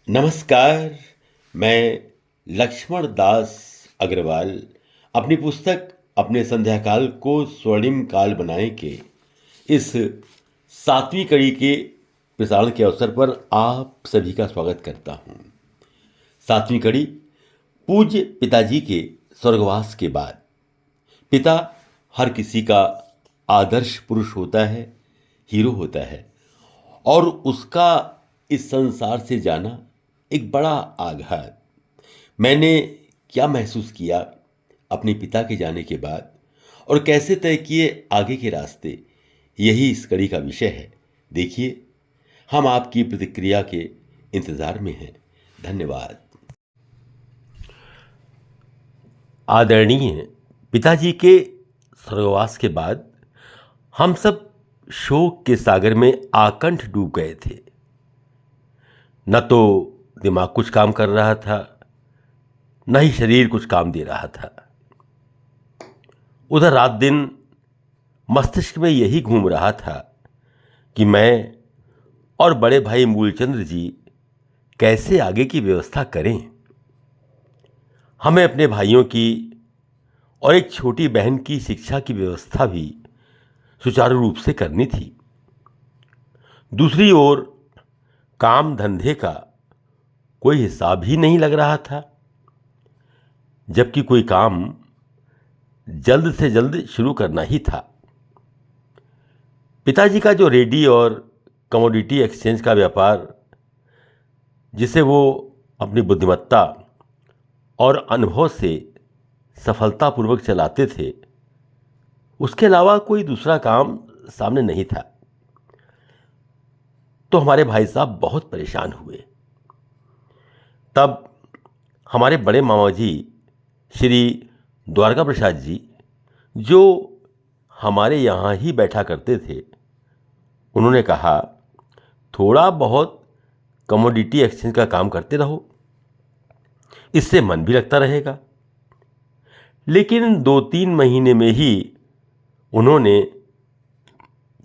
नमस्कार। मैं लक्ष्मण दास अग्रवाल अपनी पुस्तक अपने संध्याकाल को स्वर्णिम काल बनाएं के इस 7वीं कड़ी के प्रसारण के अवसर पर आप सभी का स्वागत करता हूं। 7वीं कड़ी पूज्य पिताजी के स्वर्गवास के बाद। पिता हर किसी का आदर्श पुरुष होता है, हीरो होता है, और उसका इस संसार से जाना एक बड़ा आघात। मैंने क्या महसूस किया अपने पिता के जाने के बाद और कैसे तय किए आगे के रास्ते, यही इस कड़ी का विषय है। देखिए, हम आपकी प्रतिक्रिया के इंतजार में हैं। धन्यवाद। आदरणीय पिताजी के स्वर्गवास के बाद हम सब शोक के सागर में आकंठ डूब गए थे। न तो दिमाग कुछ काम कर रहा था, न ही शरीर कुछ काम दे रहा था। उधर रात दिन मस्तिष्क में यही घूम रहा था कि मैं और बड़े भाई मूलचंद्र जी कैसे आगे की व्यवस्था करें। हमें अपने भाइयों की और एक छोटी बहन की शिक्षा की व्यवस्था भी सुचारू रूप से करनी थी। दूसरी ओर काम धंधे का कोई हिसाब ही नहीं लग रहा था, जबकि कोई काम जल्द से जल्द शुरू करना ही था। पिताजी का जो रेडी और कमोडिटी एक्सचेंज का व्यापार, जिसे वो अपनी बुद्धिमत्ता और अनुभव से सफलतापूर्वक चलाते थे, उसके अलावा कोई दूसरा काम सामने नहीं था। तो हमारे भाई साहब बहुत परेशान हुए। तब हमारे बड़े मामा जी श्री द्वारका प्रसाद जी, जो हमारे यहाँ ही बैठा करते थे, उन्होंने कहा, थोड़ा बहुत कमोडिटी एक्सचेंज का काम करते रहो, इससे मन भी लगता रहेगा। लेकिन 2-3 महीने में ही उन्होंने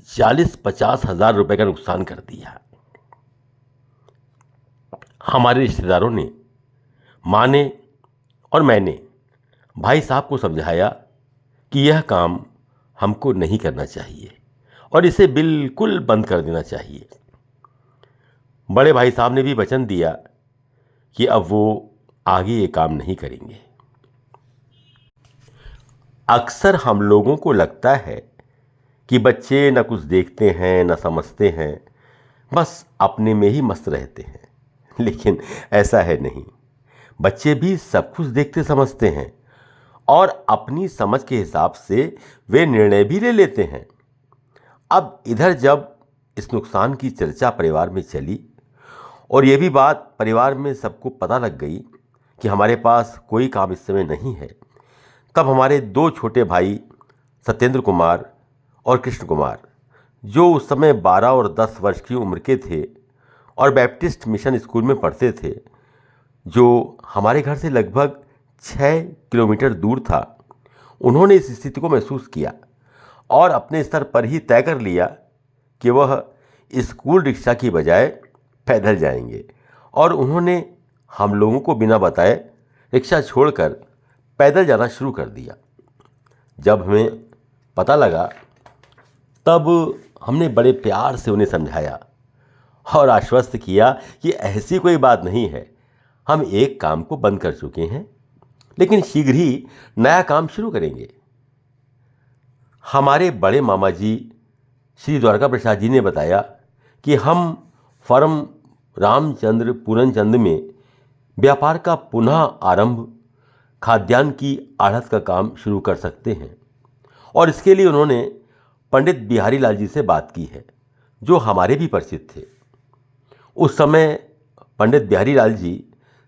40-50 हजार रुपए का नुकसान कर दिया। हमारे रिश्तेदारों ने, माँ ने और मैंने भाई साहब को समझाया कि यह काम हमको नहीं करना चाहिए और इसे बिल्कुल बंद कर देना चाहिए। बड़े भाई साहब ने भी वचन दिया कि अब वो आगे ये काम नहीं करेंगे। अक्सर हम लोगों को लगता है कि बच्चे न कुछ देखते हैं, न समझते हैं, बस अपने में ही मस्त रहते हैं। लेकिन ऐसा है नहीं। बच्चे भी सब कुछ देखते समझते हैं और अपनी समझ के हिसाब से वे निर्णय भी ले लेते हैं। अब इधर जब इस नुकसान की चर्चा परिवार में चली और ये भी बात परिवार में सबको पता लग गई कि हमारे पास कोई काम इस समय नहीं है, तब हमारे 2 छोटे भाई सत्येंद्र कुमार और कृष्ण कुमार, जो उस समय 12 और 10 वर्ष की उम्र के थे और बैप्टिस्ट मिशन स्कूल में पढ़ते थे, जो हमारे घर से लगभग 6 किलोमीटर दूर था, उन्होंने इस स्थिति को महसूस किया और अपने स्तर पर ही तय कर लिया कि वह स्कूल रिक्शा की बजाय पैदल जाएंगे, और उन्होंने हम लोगों को बिना बताए रिक्शा छोड़कर पैदल जाना शुरू कर दिया। जब हमें पता लगा, तब हमने बड़े प्यार से उन्हें समझाया और आश्वस्त किया कि ऐसी कोई बात नहीं है, हम एक काम को बंद कर चुके हैं, लेकिन शीघ्र ही नया काम शुरू करेंगे। हमारे बड़े मामा जी श्री द्वारका प्रसाद जी ने बताया कि हम फर्म रामचंद्र पूरनचंद में व्यापार का पुनः आरंभ, खाद्यान्न की आढ़त का काम शुरू कर सकते हैं, और इसके लिए उन्होंने पंडित बिहारी लाल जी से बात की है, जो हमारे भी परिचित थे। उस समय पंडित बिहारी लाल जी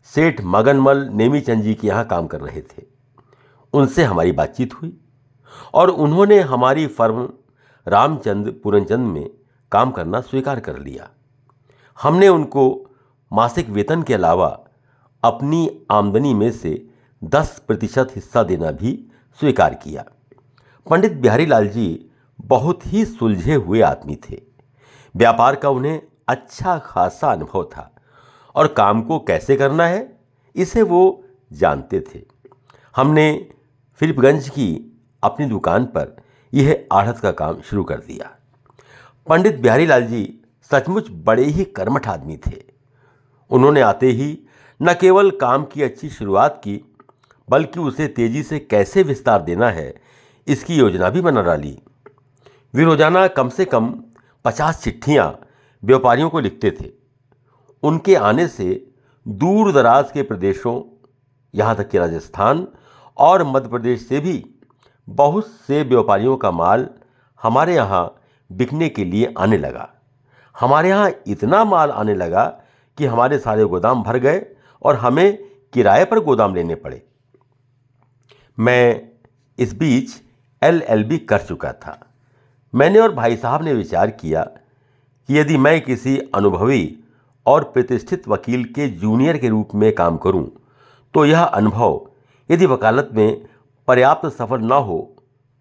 सेठ मगनमल नेमीचंद जी के यहाँ काम कर रहे थे। उनसे हमारी बातचीत हुई और उन्होंने हमारी फर्म रामचंद्र पूरनचंद में काम करना स्वीकार कर लिया। हमने उनको मासिक वेतन के अलावा अपनी आमदनी में से 10% हिस्सा देना भी स्वीकार किया। पंडित बिहारी लाल जी बहुत ही सुलझे हुए आदमी थे। व्यापार का उन्हें अच्छा खासा अनुभव था और काम को कैसे करना है इसे वो जानते थे। हमने फिलिपगंज की अपनी दुकान पर यह आढ़त का काम शुरू कर दिया। पंडित बिहारी लाल जी सचमुच बड़े ही कर्मठ आदमी थे। उन्होंने आते ही न केवल काम की अच्छी शुरुआत की, बल्कि उसे तेजी से कैसे विस्तार देना है इसकी योजना भी बना डाली। वे रोजाना कम से कम 50 चिट्ठियां व्यापारियों को लिखते थे। उनके आने से दूर दराज के प्रदेशों, यहाँ तक कि राजस्थान और मध्य प्रदेश से भी बहुत से व्यापारियों का माल हमारे यहाँ बिकने के लिए आने लगा। हमारे यहाँ इतना माल आने लगा कि हमारे सारे गोदाम भर गए और हमें किराए पर गोदाम लेने पड़े। मैं इस बीच LLB कर चुका था। मैंने और भाई साहब ने विचार किया कि यदि मैं किसी अनुभवी और प्रतिष्ठित वकील के जूनियर के रूप में काम करूं, तो यह अनुभव यदि वकालत में पर्याप्त सफल न हो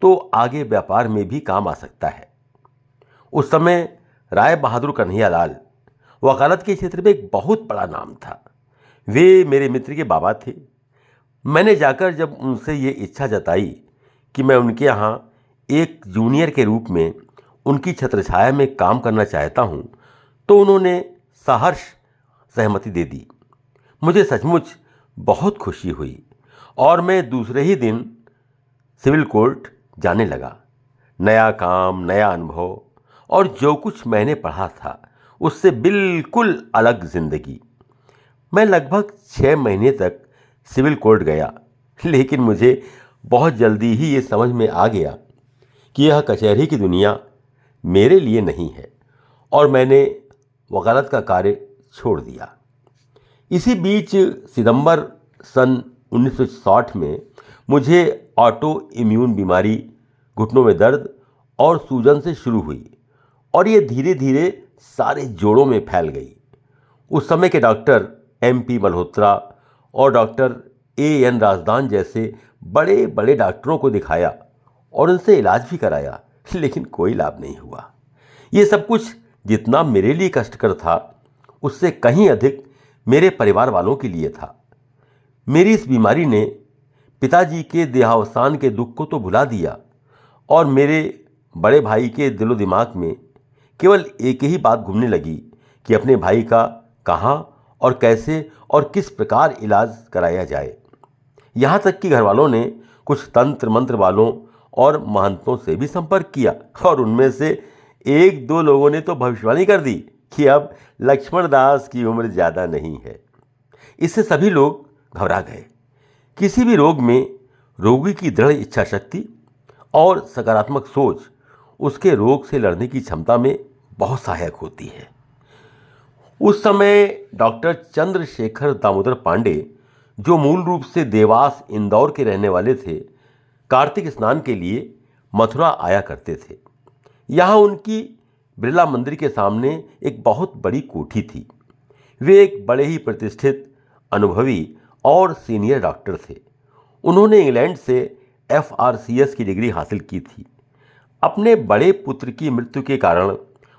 तो आगे व्यापार में भी काम आ सकता है। उस समय राय बहादुर कन्हैयालाल वकालत के क्षेत्र में एक बहुत बड़ा नाम था। वे मेरे मित्र के बाबा थे। मैंने जाकर जब उनसे ये इच्छा जताई कि मैं उनके यहाँ एक जूनियर के रूप में उनकी छत्रछाया में काम करना चाहता हूँ, तो उन्होंने सहर्ष सहमति दे दी। मुझे सचमुच बहुत खुशी हुई और मैं दूसरे ही दिन सिविल कोर्ट जाने लगा। नया काम, नया अनुभव और जो कुछ मैंने पढ़ा था उससे बिल्कुल अलग जिंदगी। मैं लगभग 6 महीने तक सिविल कोर्ट गया, लेकिन मुझे बहुत जल्दी ही ये समझ में आ गया कि यह कचहरी की दुनिया मेरे लिए नहीं है और मैंने वकालत का कार्य छोड़ दिया। इसी बीच सितंबर सन 1960 में मुझे ऑटो इम्यून बीमारी, घुटनों में दर्द और सूजन से शुरू हुई और ये धीरे धीरे सारे जोड़ों में फैल गई। उस समय के डॉक्टर MP मल्होत्रा और डॉक्टर AN राजदान जैसे बड़े बड़े डॉक्टरों को दिखाया और उनसे इलाज भी कराया, लेकिन कोई लाभ नहीं हुआ। ये सब कुछ जितना मेरे लिए कष्टकर था, उससे कहीं अधिक मेरे परिवार वालों के लिए था। मेरी इस बीमारी ने पिताजी के देहावसान के दुख को तो भुला दिया और मेरे बड़े भाई के दिलो दिमाग में केवल एक ही बात घूमने लगी कि अपने भाई का कहाँ और कैसे और किस प्रकार इलाज कराया जाए। यहाँ तक कि घरवालों ने कुछ तंत्र मंत्र वालों और महंतों से भी संपर्क किया और उनमें से 1-2 लोगों ने तो भविष्यवाणी कर दी कि अब लक्ष्मण दास की उम्र ज़्यादा नहीं है। इससे सभी लोग घबरा गए। किसी भी रोग में रोगी की दृढ़ इच्छा शक्ति और सकारात्मक सोच उसके रोग से लड़ने की क्षमता में बहुत सहायक होती है। उस समय डॉक्टर चंद्रशेखर दामोदर पांडे, जो मूल रूप से देवास, इंदौर के रहने वाले थे, कार्तिक स्नान के लिए मथुरा आया करते थे। यहाँ उनकी बिरला मंदिर के सामने एक बहुत बड़ी कोठी थी। वे एक बड़े ही प्रतिष्ठित, अनुभवी और सीनियर डॉक्टर थे। उन्होंने इंग्लैंड से FRCS की डिग्री हासिल की थी। अपने बड़े पुत्र की मृत्यु के कारण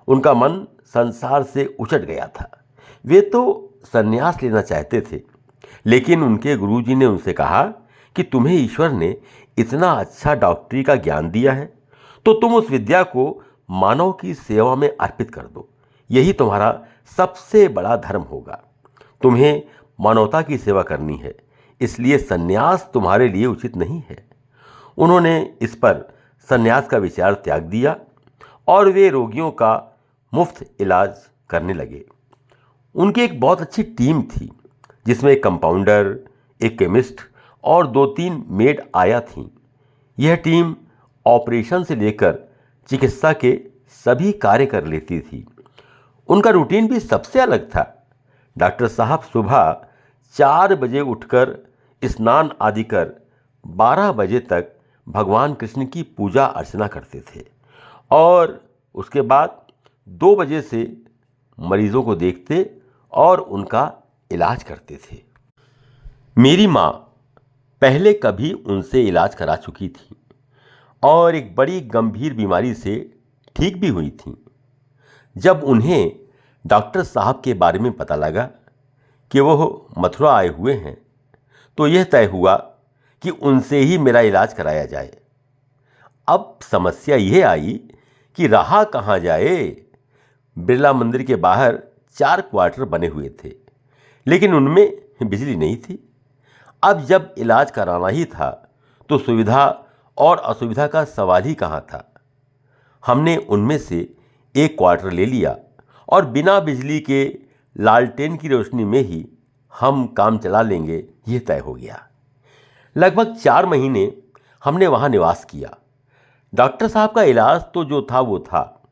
उनका मन संसार से उचट गया था। वे तो संन्यास लेना चाहते थे, लेकिन उनके गुरुजी ने उनसे कहा कि तुम्हें ईश्वर ने इतना अच्छा डॉक्टरी का ज्ञान दिया है, तो तुम उस विद्या को मानव की सेवा में अर्पित कर दो। यही तुम्हारा सबसे बड़ा धर्म होगा। तुम्हें मानवता की सेवा करनी है, इसलिए संन्यास तुम्हारे लिए उचित नहीं है। उन्होंने इस पर संन्यास का विचार त्याग दिया और वे रोगियों का मुफ्त इलाज करने लगे। उनकी एक बहुत अच्छी टीम थी, जिसमें एक कंपाउंडर, एक केमिस्ट और 2-3 मेड आया थीं। यह टीम ऑपरेशन से लेकर चिकित्सा के सभी कार्य कर लेती थी। उनका रूटीन भी सबसे अलग था। डॉक्टर साहब सुबह 4 बजे उठकर स्नान आदि कर 12 बजे तक भगवान कृष्ण की पूजा अर्चना करते थे और उसके बाद 2 बजे से मरीजों को देखते और उनका इलाज करते थे। मेरी माँ पहले कभी उनसे इलाज करा चुकी थी और एक बड़ी गंभीर बीमारी से ठीक भी हुई थी। जब उन्हें डॉक्टर साहब के बारे में पता लगा कि वो मथुरा आए हुए हैं, तो यह तय हुआ कि उनसे ही मेरा इलाज कराया जाए। अब समस्या यह आई कि रहा कहाँ जाए। बिरला मंदिर के बाहर 4 क्वार्टर बने हुए थे, लेकिन उनमें बिजली नहीं थी। अब जब इलाज कराना ही था तो सुविधा और असुविधा का सवाल ही कहाँ था। हमने उनमें से एक क्वार्टर ले लिया और बिना बिजली के लालटेन की रोशनी में ही हम काम चला लेंगे, यह तय हो गया। लगभग 4 महीने हमने वहाँ निवास किया। डॉक्टर साहब का इलाज तो जो था वो था,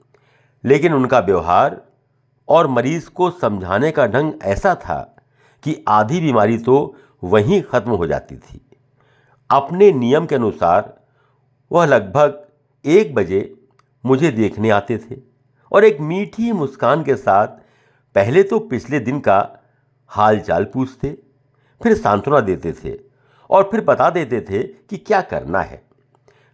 लेकिन उनका व्यवहार और मरीज को समझाने का ढंग ऐसा था कि आधी बीमारी तो वहीं ख़त्म हो जाती थी। अपने नियम के अनुसार वह लगभग 1 बजे मुझे देखने आते थे और एक मीठी मुस्कान के साथ पहले तो पिछले दिन का हाल चाल पूछते, फिर सांत्वना देते थे और फिर बता देते थे कि क्या करना है।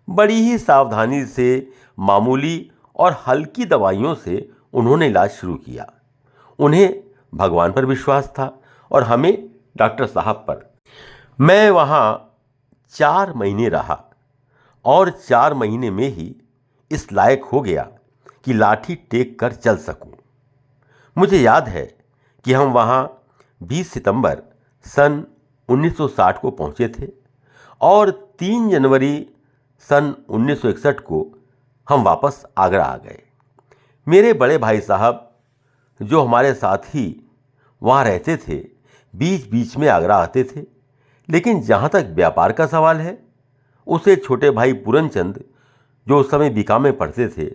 बड़ी ही सावधानी से मामूली और हल्की दवाइयों से उन्होंने इलाज शुरू किया। उन्हें भगवान पर विश्वास था और हमें डॉक्टर साहब पर। मैं वहाँ 4 महीने रहा और 4 महीने में ही इस लायक हो गया कि लाठी टेक कर चल सकूं। मुझे याद है कि हम वहाँ 20 सितंबर सन 1960 को पहुँचे थे और 3 जनवरी सन 1961 को हम वापस आगरा आ गए। मेरे बड़े भाई साहब जो हमारे साथ ही वहाँ रहते थे, बीच बीच में आगरा आते थे, लेकिन जहाँ तक व्यापार का सवाल है, उसे छोटे भाई पूरनचंद जो उस समय बीकाम में पढ़ते थे,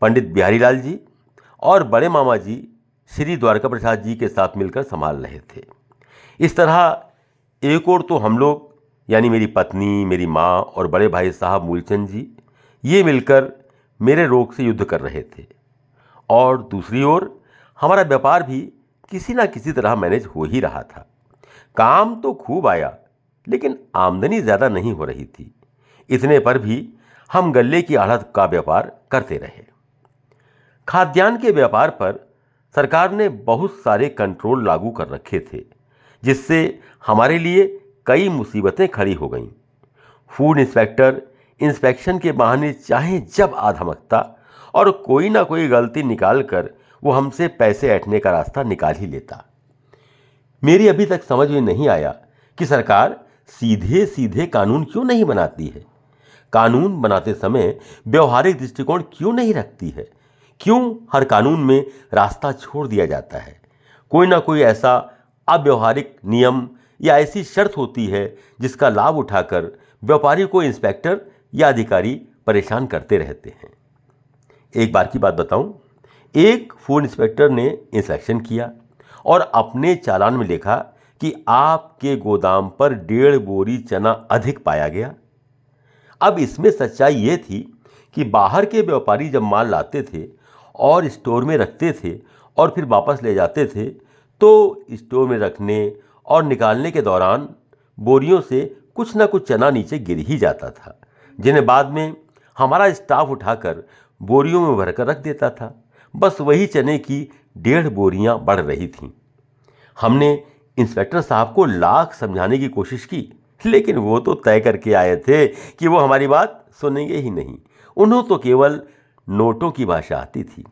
पंडित बिहारी लाल जी और बड़े मामा जी श्री द्वारका प्रसाद जी के साथ मिलकर संभाल रहे थे। इस तरह एक और तो हम लोग यानी मेरी पत्नी, मेरी माँ और बड़े भाई साहब मूलचंद जी, ये मिलकर मेरे रोग से युद्ध कर रहे थे और दूसरी ओर हमारा व्यापार भी किसी ना किसी तरह मैनेज हो ही रहा था। काम तो खूब आया, लेकिन आमदनी ज़्यादा नहीं हो रही थी। इतने पर भी हम गल्ले की आढ़त का व्यापार करते रहे। खाद्यान्न के व्यापार पर सरकार ने बहुत सारे कंट्रोल लागू कर रखे थे, जिससे हमारे लिए कई मुसीबतें खड़ी हो गईं। फूड इंस्पेक्टर इंस्पेक्शन के बहाने चाहे जब आ धमकता और कोई ना कोई गलती निकाल कर वो हमसे पैसे ऐंठने का रास्ता निकाल ही लेता। मेरी अभी तक समझ में नहीं आया कि सरकार सीधे सीधे कानून क्यों नहीं बनाती है। कानून बनाते समय व्यवहारिक दृष्टिकोण क्यों नहीं रखती है। क्यों हर कानून में रास्ता छोड़ दिया जाता है। कोई ना कोई ऐसा अव्यवहारिक नियम या ऐसी शर्त होती है जिसका लाभ उठाकर व्यापारी को इंस्पेक्टर या अधिकारी परेशान करते रहते हैं। एक बार की बात बताऊं, एक फूड इंस्पेक्टर ने इंस्पेक्शन किया और अपने चालान में लिखा कि आपके गोदाम पर 1.5 बोरी चना अधिक पाया गया। अब इसमें सच्चाई ये थी कि बाहर के व्यापारी जब माल लाते थे और स्टोर में रखते थे और फिर वापस ले जाते थे, तो स्टोर में रखने और निकालने के दौरान बोरियों से कुछ ना कुछ चना नीचे गिर ही जाता था, जिन्हें बाद में हमारा स्टाफ उठाकर बोरियों में भरकर रख देता था। बस वही चने की 1.5 बोरियां बढ़ रही थीं। हमने इंस्पेक्टर साहब को लाख समझाने की कोशिश की, लेकिन वो तो तय करके आए थे कि वो हमारी बात सुनेंगे ही नहीं। उन्हें तो केवल नोटों की भाषा आती थी।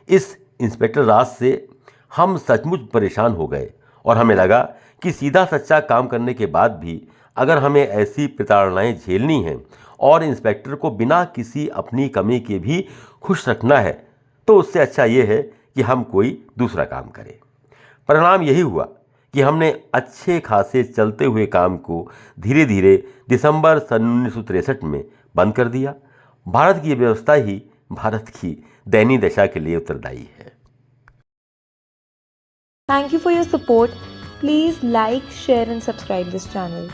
इस इंस्पेक्टर राज से हम सचमुच परेशान हो गए और हमें लगा कि सीधा सच्चा काम करने के बाद भी अगर हमें ऐसी प्रताड़नाएं झेलनी हैं और इंस्पेक्टर को बिना किसी अपनी कमी के भी खुश रखना है, तो उससे अच्छा ये है कि हम कोई दूसरा काम करें। परिणाम यही हुआ कि हमने अच्छे खासे चलते हुए काम को धीरे धीरे दिसंबर सन 1963 में बंद कर दिया। भारत की व्यवस्था ही भारत की दयनीय दशा के लिए उत्तरदायी है। Thank you for your support. Please like, share and subscribe this channel.